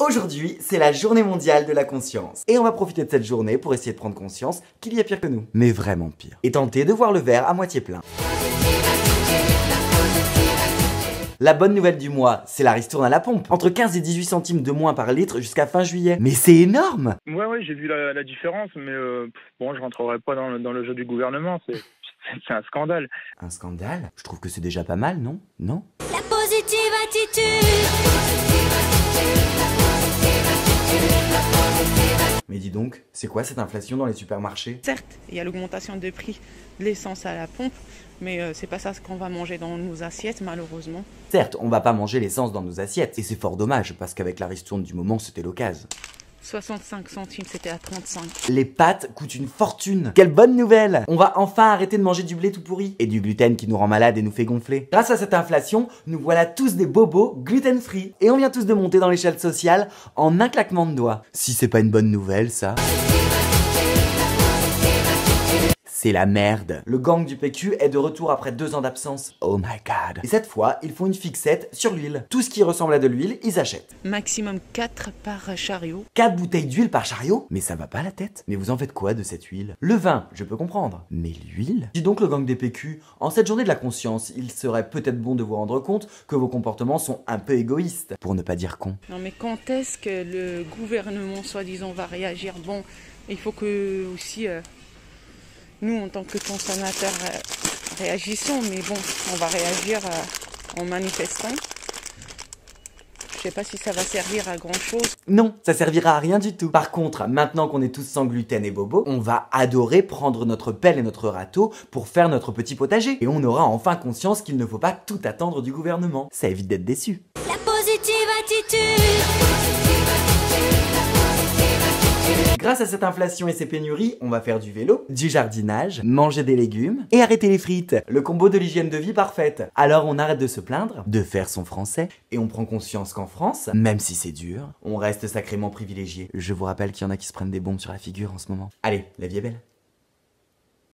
Aujourd'hui, c'est la journée mondiale de la conscience. Et on va profiter de cette journée pour essayer de prendre conscience qu'il y a pire que nous. Mais vraiment pire. Et tenter de voir le verre à moitié plein. La bonne nouvelle du mois, c'est la ristourne à la pompe. Entre 15 et 18 centimes de moins par litre jusqu'à fin juillet. Mais c'est énorme! Ouais, j'ai vu la différence, mais bon, je rentrerai pas dans le jeu du gouvernement, c'est un scandale. Un scandale? Je trouve que c'est déjà pas mal, non? Non? La positive attitude. Mais dis donc, c'est quoi cette inflation dans les supermarchés? Certes, il y a l'augmentation de prix de l'essence à la pompe, mais c'est pas ça ce qu'on va manger dans nos assiettes, malheureusement. Certes, on va pas manger l'essence dans nos assiettes, et c'est fort dommage, parce qu'avec la ristourne du moment, c'était l'occasion. 65 centimes, c'était à 35. Les pâtes coûtent une fortune. Quelle bonne nouvelle! On va enfin arrêter de manger du blé tout pourri et du gluten qui nous rend malade et nous fait gonfler. Grâce à cette inflation, nous voilà tous des bobos gluten-free. Et on vient tous de monter dans l'échelle sociale en un claquement de doigts. Si c'est pas une bonne nouvelle, ça... C'est la merde. Le gang du PQ est de retour après 2 ans d'absence. Oh my god. Et cette fois, ils font une fixette sur l'huile. Tout ce qui ressemble à de l'huile, ils achètent. Maximum 4 par chariot. 4 bouteilles d'huile par chariot? Mais ça va pas la tête. Mais vous en faites quoi de cette huile? Le vin, je peux comprendre. Mais l'huile? Dis donc le gang des PQ, en cette journée de la conscience, il serait peut-être bon de vous rendre compte que vos comportements sont un peu égoïstes. Pour ne pas dire con. Non mais quand est-ce que le gouvernement, soi-disant, va réagir? Bon, il faut que aussi... nous, en tant que consommateurs, réagissons, mais bon, on va réagir en manifestant. Je sais pas si ça va servir à grand chose. Non, ça servira à rien du tout. Par contre, maintenant qu'on est tous sans gluten et bobo, on va adorer prendre notre pelle et notre râteau pour faire notre petit potager. Et on aura enfin conscience qu'il ne faut pas tout attendre du gouvernement. Ça évite d'être déçu. La positive attitude. Grâce à cette inflation et ces pénuries, on va faire du vélo, du jardinage, manger des légumes et arrêter les frites. Le combo de l'hygiène de vie parfaite. Alors on arrête de se plaindre, de faire son français, et on prend conscience qu'en France, même si c'est dur, on reste sacrément privilégié. Je vous rappelle qu'il y en a qui se prennent des bombes sur la figure en ce moment. Allez, la vie est belle.